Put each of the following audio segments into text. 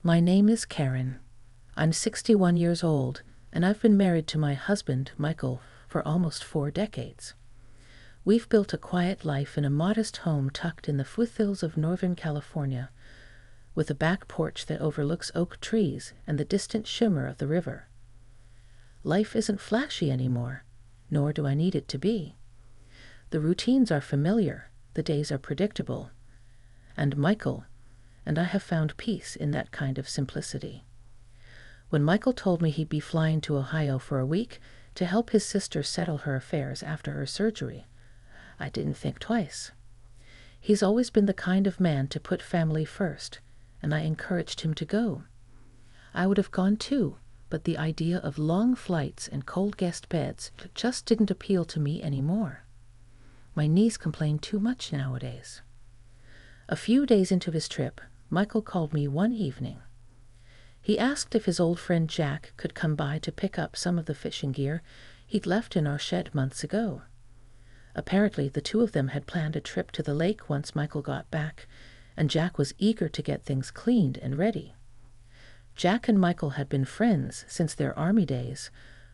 My name is Karen. I'm 61 years old, and I've been married to my husband, Michael, for almost 4 decades. We've built a quiet life in a modest home tucked in the foothills of Northern California, with a back porch that overlooks oak trees and the distant shimmer of the river. Life isn't flashy anymore, nor do I need it to be. The routines are familiar, the days are predictable, and Michael and I have found peace in that kind of simplicity. When Michael told me he'd be flying to Ohio for a week to help his sister settle her affairs after her surgery, I didn't think twice. He's always been the kind of man to put family first, and I encouraged him to go. I would have gone too, but the idea of long flights and cold guest beds just didn't appeal to me anymore. My knees complain too much nowadays. A few days into his trip, Michael called me one evening. He asked if his old friend Jack could come by to pick up some of the fishing gear he'd left in our shed months ago. Apparently, the two of them had planned a trip to the lake once Michael got back, and Jack was eager to get things cleaned and ready. Jack and Michael had been friends since their army days,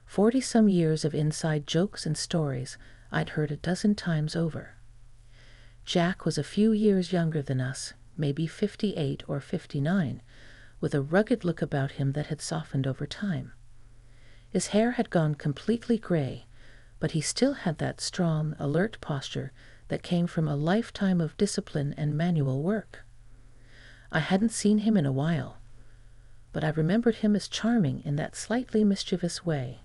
40-some years of inside jokes and stories I'd heard a dozen times over. Jack was a few years younger than us, maybe 58 or 59, with a rugged look about him that had softened over time. His hair had gone completely gray, but he still had that strong, alert posture that came from a lifetime of discipline and manual work. I hadn't seen him in a while, but I remembered him as charming in that slightly mischievous way.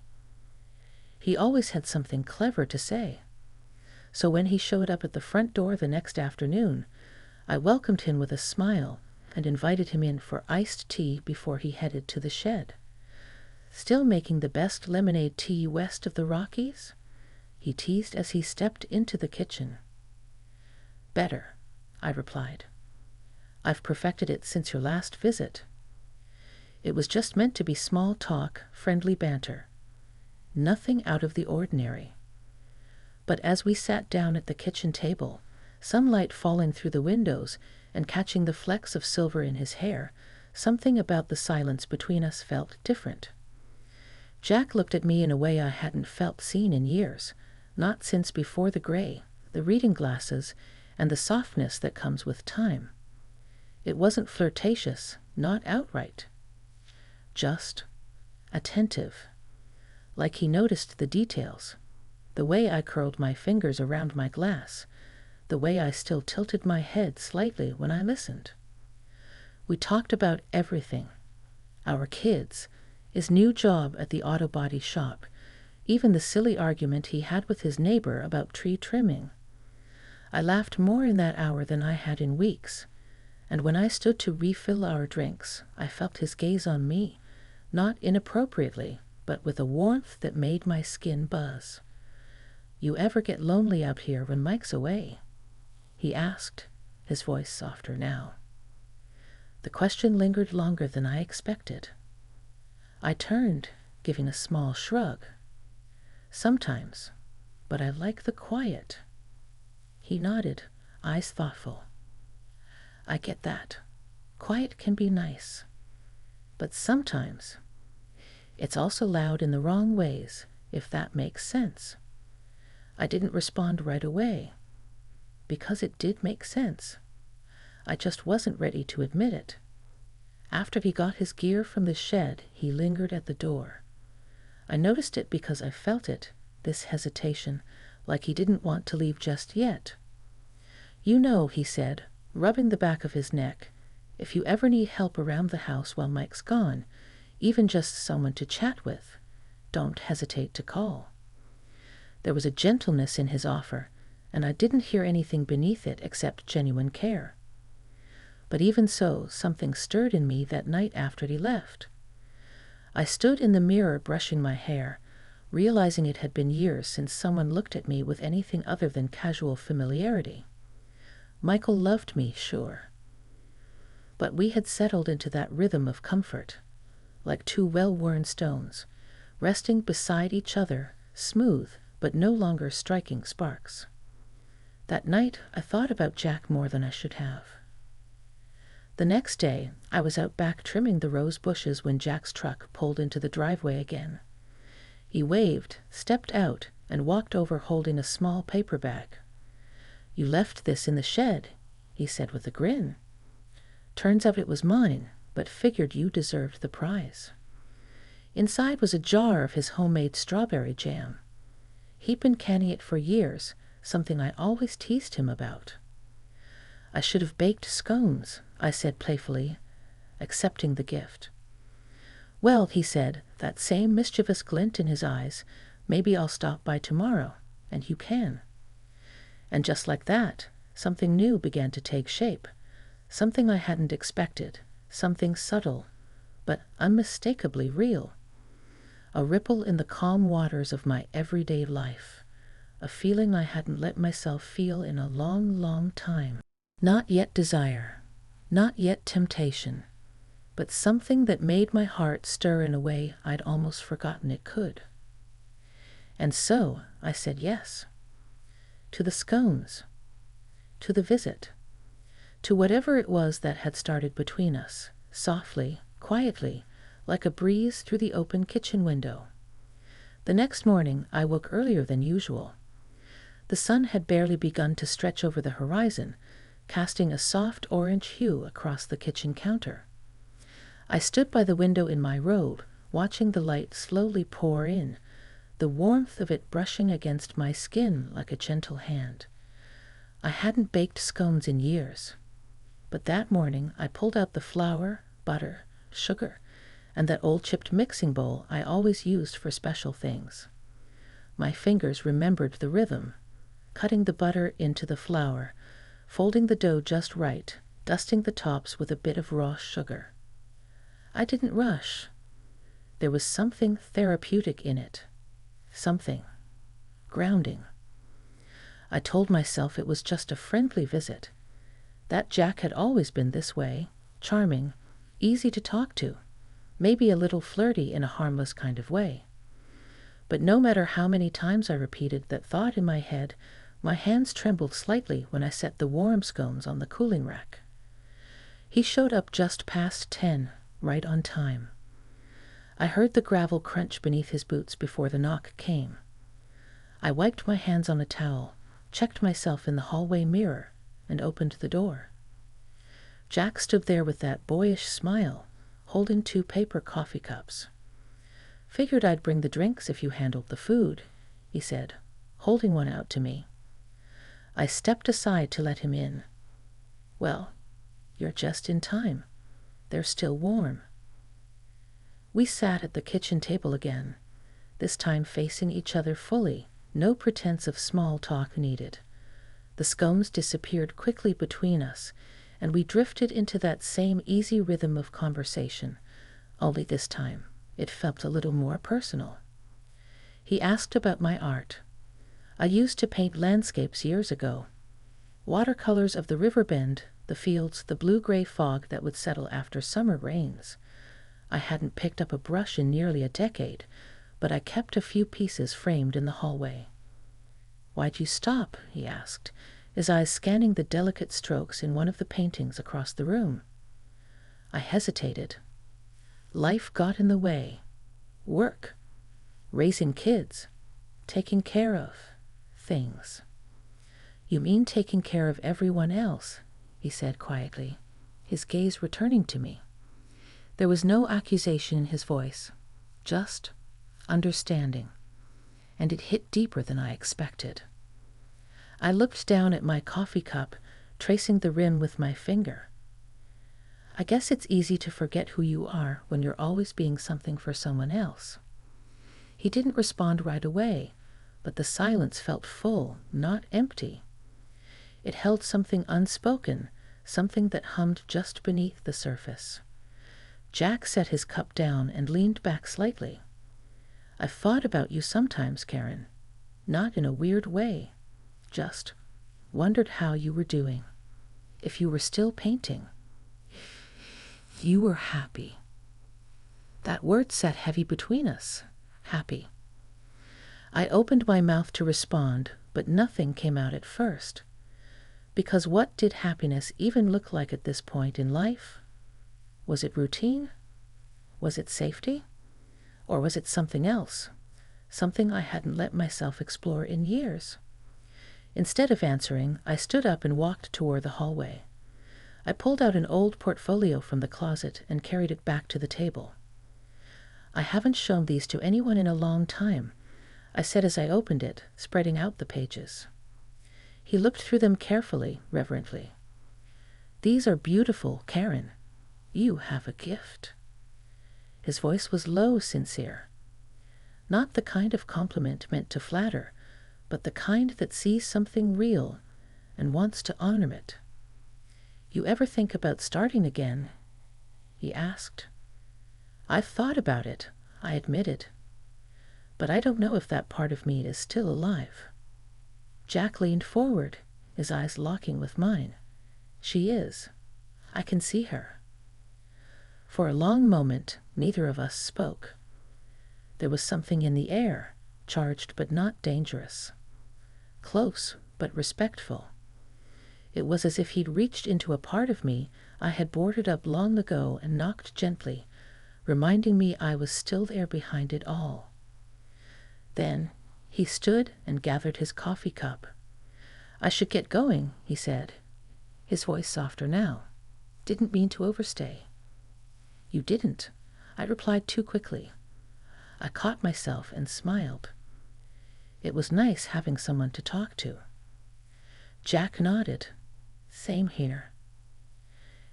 He always had something clever to say. So when he showed up at the front door the next afternoon, I welcomed him with a smile and invited him in for iced tea before he headed to the shed. "Still making the best lemonade tea west of the Rockies?" he teased as he stepped into the kitchen. "Better," I replied. "I've perfected it since your last visit." It was just meant to be small talk, friendly banter. Nothing out of the ordinary. But as we sat down at the kitchen table, sunlight falling through the windows and catching the flecks of silver in his hair, something about the silence between us felt different. Jack looked at me in a way I hadn't felt seen in years, not since before the gray, the reading glasses, and the softness that comes with time. It wasn't flirtatious, not outright. Just attentive, like he noticed the details, the way I curled my fingers around my glass, the way I still tilted my head slightly when I listened. We talked about everything. Our kids, his new job at the auto body shop, even the silly argument he had with his neighbor about tree trimming. I laughed more in that hour than I had in weeks, and when I stood to refill our drinks, I felt his gaze on me, not inappropriately, but with a warmth that made my skin buzz. "You ever get lonely out here when Mike's away?" he asked, his voice softer now. The question lingered longer than I expected. I turned, giving a small shrug. "Sometimes, but I like the quiet." He nodded, eyes thoughtful. "I get that. Quiet can be nice. But sometimes it's also loud in the wrong ways, if that makes sense." I didn't respond right away, because it did make sense. I just wasn't ready to admit it. After he got his gear from the shed, he lingered at the door. I noticed it because I felt it, this hesitation, like he didn't want to leave just yet. "You know," he said, rubbing the back of his neck, "if you ever need help around the house while Mike's gone, even just someone to chat with, don't hesitate to call." There was a gentleness in his offer, and I didn't hear anything beneath it except genuine care. But even so, something stirred in me that night after he left. I stood in the mirror brushing my hair, realizing it had been years since someone looked at me with anything other than casual familiarity. Michael loved me, sure. But we had settled into that rhythm of comfort, like two well-worn stones, resting beside each other, smooth, but no longer striking sparks. That night, I thought about Jack more than I should have. The The next day, I was out back trimming the rose bushes when Jack's truck pulled into the driveway again. He waved, stepped out, and walked over holding a small paper bag. "You left this in the shed," he said with a grin. "Turns out it was mine, but figured you deserved the prize." Inside was a jar of his homemade strawberry jam. He'd been canning it for years, something I always teased him about. "I should have baked scones," I said playfully, accepting the gift. "Well," he said, that same mischievous glint in his eyes, "maybe I'll stop by tomorrow, and you can." And just like that, something new began to take shape, something I hadn't expected, something subtle, but unmistakably real. A ripple in the calm waters of my everyday life, a feeling I hadn't let myself feel in a long, long time. Not yet desire, not yet temptation, but something that made my heart stir in a way I'd almost forgotten it could. And so I said yes. To the scones, to the visit, to whatever it was that had started between us, softly, quietly, like a breeze through the open kitchen window. The next morning I woke earlier than usual. The sun had barely begun to stretch over the horizon, casting a soft orange hue across the kitchen counter. I stood by the window in my robe, watching the light slowly pour in, the warmth of it brushing against my skin like a gentle hand. I hadn't baked scones in years, but that morning I pulled out the flour, butter, sugar, and that old chipped mixing bowl I always used for special things. My fingers remembered the rhythm, cutting the butter into the flour, folding the dough just right, dusting the tops with a bit of raw sugar. I didn't rush. There was something therapeutic in it, something grounding. I told myself it was just a friendly visit. That Jack had always been this way, charming, easy to talk to, maybe a little flirty in a harmless kind of way. But no matter how many times I repeated that thought in my head, my hands trembled slightly when I set the warm scones on the cooling rack. He showed up just past 10, right on time. I heard the gravel crunch beneath his boots before the knock came. I wiped my hands on a towel, checked myself in the hallway mirror, and opened the door. Jack stood there with that boyish smile, holding 2 paper coffee cups. "Figured I'd bring the drinks if you handled the food," he said, holding one out to me. I stepped aside to let him in. "Well, you're just in time. They're still warm." We sat at the kitchen table again, this time facing each other fully, no pretense of small talk needed. The scones disappeared quickly between us, and we drifted into that same easy rhythm of conversation, only this time it felt a little more personal. He asked about my art. I used to paint landscapes years ago. Watercolors of the river bend, the fields, the blue-gray fog that would settle after summer rains. I hadn't picked up a brush in nearly a decade, but I kept a few pieces framed in the hallway. "Why'd you stop?" he asked, his eyes scanning the delicate strokes in one of the paintings across the room. I hesitated. Life got in the way. Work. Raising kids. Taking care of things. "You mean taking care of everyone else," he said quietly, his gaze returning to me. There was no accusation in his voice, just understanding, and it hit deeper than I expected. I looked down at my coffee cup, tracing the rim with my finger. "I guess it's easy to forget who you are when you're always being something for someone else." He didn't respond right away, but the silence felt full, not empty. It held something unspoken, something that hummed just beneath the surface. Jack set his cup down and leaned back slightly. "I've thought about you sometimes, Karen. Not in a weird way. Just wondered how you were doing. If you were still painting. You were happy." That word sat heavy between us. Happy. I opened my mouth to respond, but nothing came out at first. Because what did happiness even look like at this point in life? Was it routine? Was it safety? Or was it something else? Something I hadn't let myself explore in years? Instead of answering, I stood up and walked toward the hallway. I pulled out an old portfolio from the closet and carried it back to the table. I haven't shown these to anyone in a long time, I said as I opened it, spreading out the pages. He looked through them carefully, reverently. These are beautiful, Karen. You have a gift. His voice was low, sincere. Not the kind of compliment meant to flatter, but the kind that sees something real and wants to honor it. You ever think about starting again? He asked. I've thought about it, I admitted. But I don't know if that part of me is still alive. Jack leaned forward, his eyes locking with mine. She is. I can see her. For a long moment, neither of us spoke. There was something in the air, charged but not dangerous. Close but respectful. It was as if he'd reached into a part of me I had boarded up long ago and knocked gently, reminding me I was still there behind it all. Then he stood and gathered his coffee cup. I should get going, he said, his voice softer now. Didn't mean to overstay. You didn't, I replied too quickly. I caught myself and smiled. It was nice having someone to talk to. Jack nodded. Same here.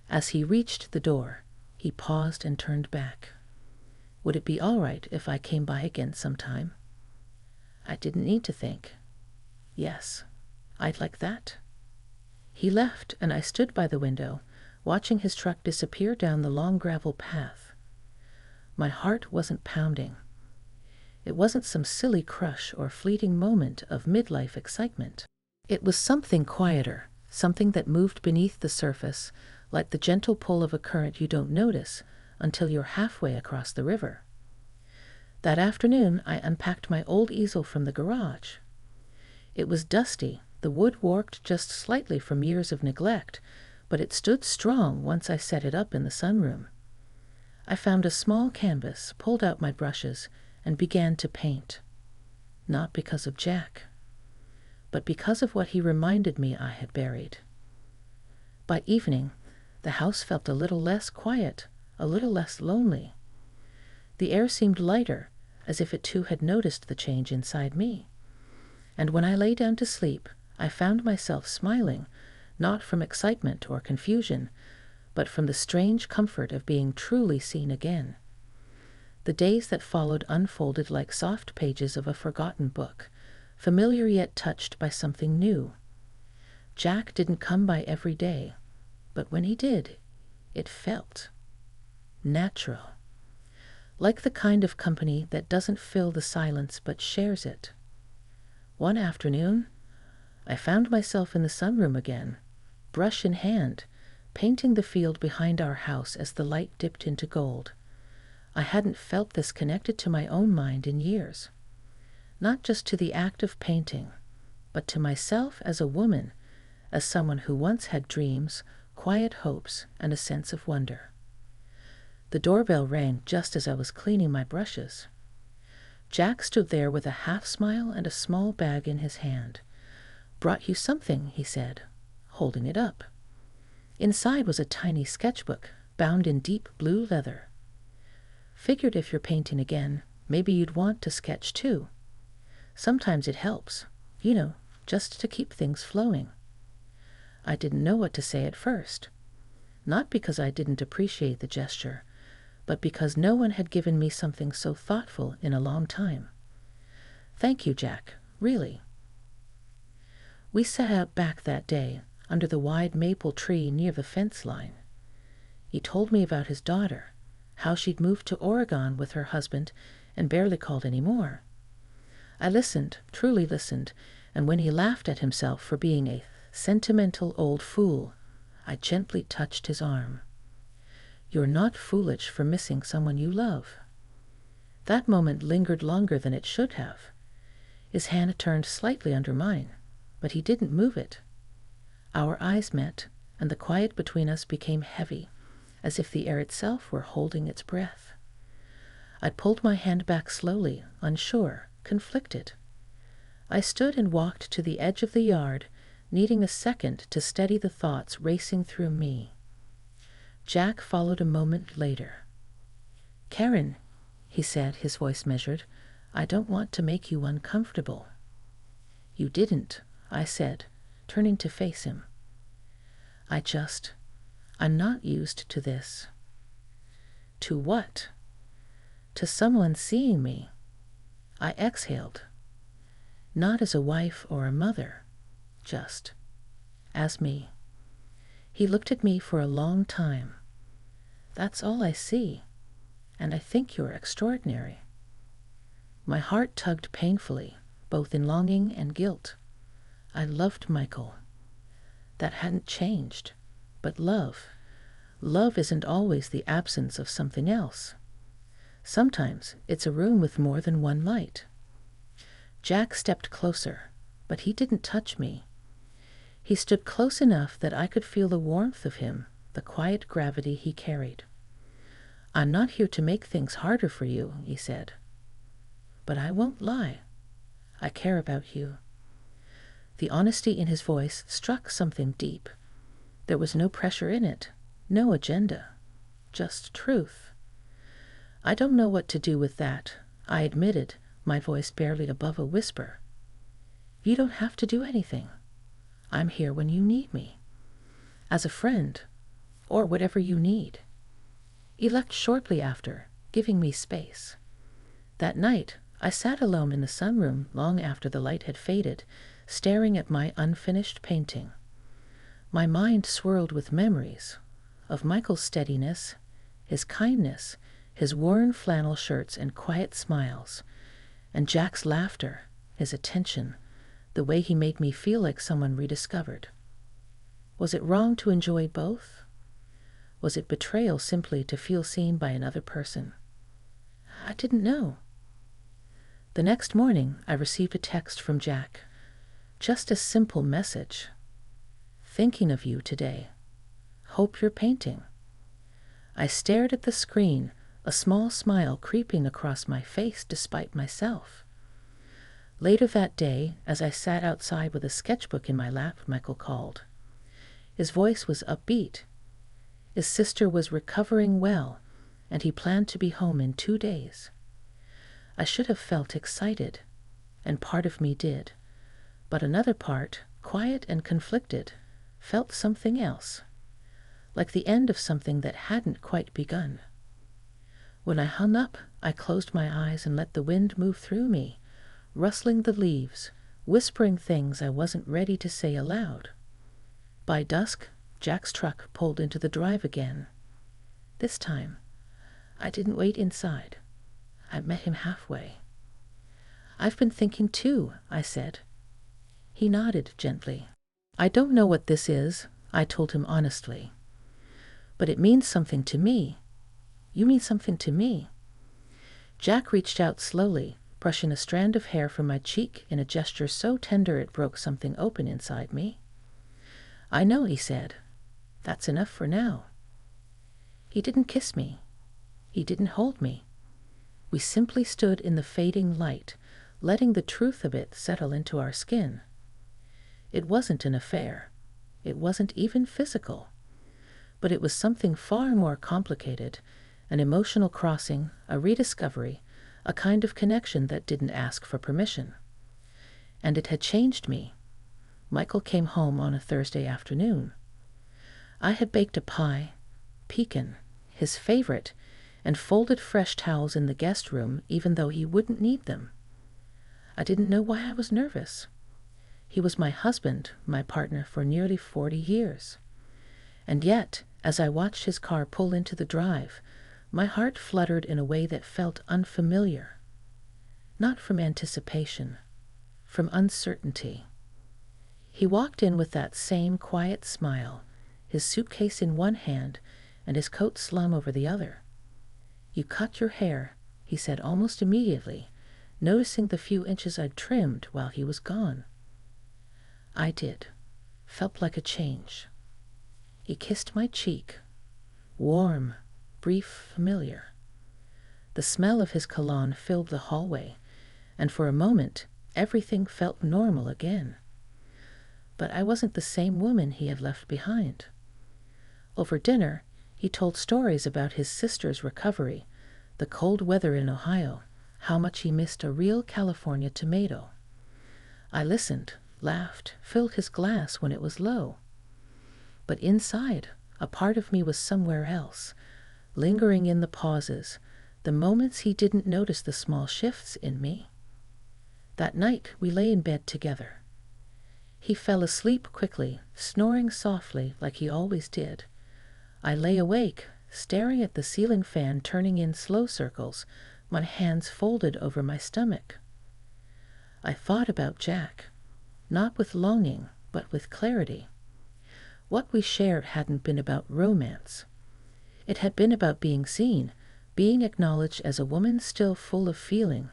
As he reached the door, he paused and turned back. Would it be all right if I came by again sometime? I didn't need to think. Yes, I'd like that. He left, and I stood by the window, watching his truck disappear down the long gravel path. My heart wasn't pounding. It wasn't some silly crush or fleeting moment of midlife excitement. It was something quieter, something that moved beneath the surface, like the gentle pull of a current you don't notice until you're halfway across the river. That afternoon, I unpacked my old easel from the garage. It was dusty, the wood warped just slightly from years of neglect, but it stood strong once I set it up in the sunroom. I found a small canvas, pulled out my brushes, and began to paint. Not because of Jack, but because of what he reminded me I had buried. By evening, the house felt a little less quiet, a little less lonely. The air seemed lighter, as if it too had noticed the change inside me. And when I lay down to sleep, I found myself smiling, not from excitement or confusion, but from the strange comfort of being truly seen again. The days that followed unfolded like soft pages of a forgotten book, familiar yet touched by something new. Jack didn't come by every day, but when he did, it felt natural. Like the kind of company that doesn't fill the silence but shares it. One afternoon, I found myself in the sunroom again, brush in hand, painting the field behind our house as the light dipped into gold. I hadn't felt this connected to my own mind in years. Not just to the act of painting, but to myself as a woman, as someone who once had dreams, quiet hopes, and a sense of wonder. The doorbell rang just as I was cleaning my brushes. Jack stood there with a half-smile and a small bag in his hand. "Brought you something," he said, holding it up. Inside was a tiny sketchbook, bound in deep blue leather. "Figured if you're painting again, maybe you'd want to sketch too. Sometimes it helps, just to keep things flowing." I didn't know what to say at first. Not because I didn't appreciate the gesture, but because no one had given me something so thoughtful in a long time. "Thank you, Jack, really." We sat out back that day, under the wide maple tree near the fence line. He told me about his daughter, how she'd moved to Oregon with her husband and barely called any more. I listened, truly listened, and when he laughed at himself for being a sentimental old fool, I gently touched his arm. "You're not foolish for missing someone you love." That moment lingered longer than it should have. His hand turned slightly under mine, but he didn't move it. Our eyes met, and the quiet between us became heavy, as if the air itself were holding its breath. I pulled my hand back slowly, unsure, conflicted. I stood and walked to the edge of the yard, needing a second to steady the thoughts racing through me. Jack followed a moment later. "Karen," he said, his voice measured, "I don't want to make you uncomfortable." "You didn't," I said, turning to face him. I'm not used to this." "To what?" "To someone seeing me." I exhaled. "Not as a wife or a mother, just as me." He looked at me for a long time. "That's all I see, and I think you're extraordinary." My heart tugged painfully, both in longing and guilt. I loved Michael. That hadn't changed. But love isn't always the absence of something else. Sometimes it's a room with more than one light. Jack stepped closer, but he didn't touch me. He stood close enough that I could feel the warmth of him, the quiet gravity he carried. "I'm not here to make things harder for you," he said. "But I won't lie. I care about you." The honesty in his voice struck something deep. There was no pressure in it, no agenda, just truth. "I don't know what to do with that," I admitted, my voice barely above a whisper. "You don't have to do anything. I'm here when you need me. As a friend, or whatever you need." He left shortly after, giving me space. That night, I sat alone in the sunroom long after the light had faded, staring at my unfinished painting. My mind swirled with memories of Michael's steadiness, his kindness, his worn flannel shirts and quiet smiles, and Jack's laughter, his attention, the way he made me feel like someone rediscovered. Was it wrong to enjoy both? Was it betrayal simply to feel seen by another person? I didn't know. The next morning, I received a text from Jack. Just a simple message. "Thinking of you today. Hope you're painting." I stared at the screen, a small smile creeping across my face despite myself. Later that day, as I sat outside with a sketchbook in my lap, Michael called. His voice was upbeat. His sister was recovering well, and he planned to be home in 2 days. I should have felt excited, and part of me did, but another part, quiet and conflicted, felt something else, like the end of something that hadn't quite begun. When I hung up, I closed my eyes and let the wind move through me, rustling the leaves, whispering things I wasn't ready to say aloud. By dusk, Jack's truck pulled into the drive again. This time, I didn't wait inside. I met him halfway. "I've been thinking too," I said. He nodded gently. "I don't know what this is," I told him honestly. "But it means something to me. You mean something to me." Jack reached out slowly, brushing a strand of hair from my cheek in a gesture so tender it broke something open inside me. "I know," he said. "That's enough for now." He didn't kiss me. He didn't hold me. We simply stood in the fading light, letting the truth of it settle into our skin. It wasn't an affair. It wasn't even physical. But it was something far more complicated, an emotional crossing, a rediscovery, a kind of connection that didn't ask for permission. And it had changed me. Michael came home on a Thursday afternoon. I had baked a pie, pecan, his favorite, and folded fresh towels in the guest room even though he wouldn't need them. I didn't know why I was nervous. He was my husband, my partner for nearly 40 years. And yet, as I watched his car pull into the drive, my heart fluttered in a way that felt unfamiliar. Not from anticipation, from uncertainty. He walked in with that same quiet smile, his suitcase in one hand and his coat slung over the other. "You cut your hair," he said almost immediately, noticing the few inches I'd trimmed while he was gone. I did. felt like a change. He kissed my cheek, warm, brief, familiar. The smell of his cologne filled the hallway, and for a moment, everything felt normal again. But I wasn't the same woman he had left behind. Over dinner, he told stories about his sister's recovery, the cold weather in Ohio, how much he missed a real California tomato. I listened, laughed, filled his glass when it was low. But inside, a part of me was somewhere else, lingering in the pauses, the moments he didn't notice the small shifts in me. That night, we lay in bed together. He fell asleep quickly, snoring softly like he always did. I lay awake, staring at the ceiling fan turning in slow circles, my hands folded over my stomach. I thought about Jack, not with longing, but with clarity. What we shared hadn't been about romance. It had been about being seen, being acknowledged as a woman still full of feeling,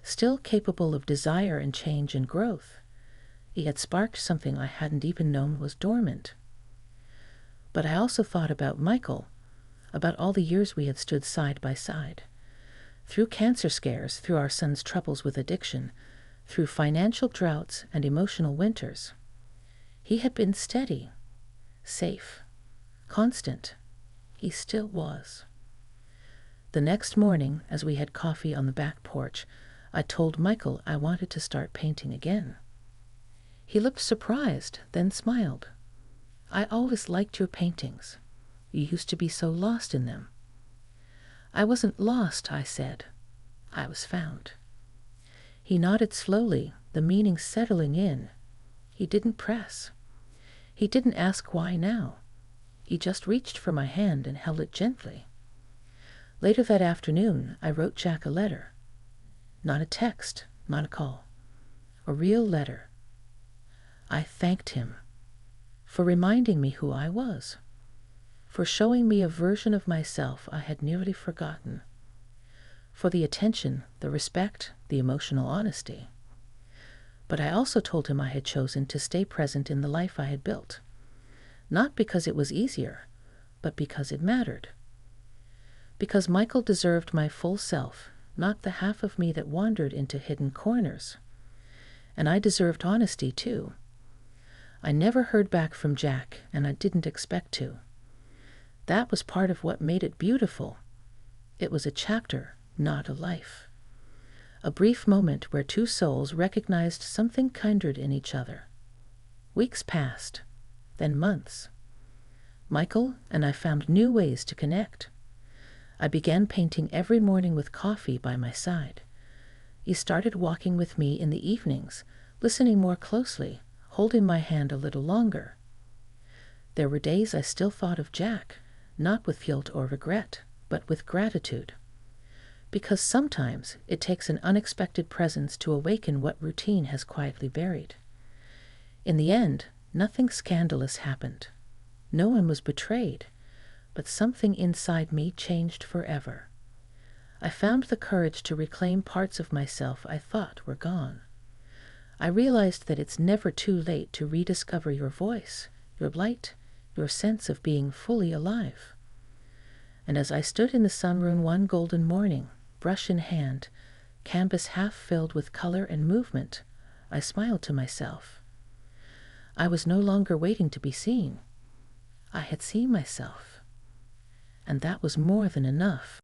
still capable of desire and change and growth. He had sparked something I hadn't even known was dormant. But I also thought about Michael, about all the years we had stood side by side. Through cancer scares, through our son's troubles with addiction, through financial droughts and emotional winters. He had been steady, safe, constant. He still was. The next morning, as we had coffee on the back porch, I told Michael I wanted to start painting again. He looked surprised, then smiled. I always liked your paintings. You used to be so lost in them. I wasn't lost, I said. I was found. He nodded slowly, the meaning settling in. He didn't press. He didn't ask why now. He just reached for my hand and held it gently. Later that afternoon, I wrote Jack a letter. Not a text, not a call. A real letter. I thanked him for reminding me who I was, for showing me a version of myself I had nearly forgotten, for the attention, the respect, the emotional honesty. But I also told him I had chosen to stay present in the life I had built, not because it was easier, but because it mattered. Because Michael deserved my full self, not the half of me that wandered into hidden corners. And I deserved honesty, too. I never heard back from Jack, and I didn't expect to. That was part of what made it beautiful. It was a chapter, not a life. A brief moment where two souls recognized something kindred in each other. Weeks passed, then months. Michael and I found new ways to connect. I began painting every morning with coffee by my side. He started walking with me in the evenings, listening more closely, holding my hand a little longer. There were days I still thought of Jack, not with guilt or regret, but with gratitude. Because sometimes it takes an unexpected presence to awaken what routine has quietly buried. In the end, nothing scandalous happened. No one was betrayed, but something inside me changed forever. I found the courage to reclaim parts of myself I thought were gone. I realized that it's never too late to rediscover your voice, your light, your sense of being fully alive. And as I stood in the sunroom one golden morning, brush in hand, canvas half filled with color and movement, I smiled to myself. I was no longer waiting to be seen. I had seen myself. And that was more than enough.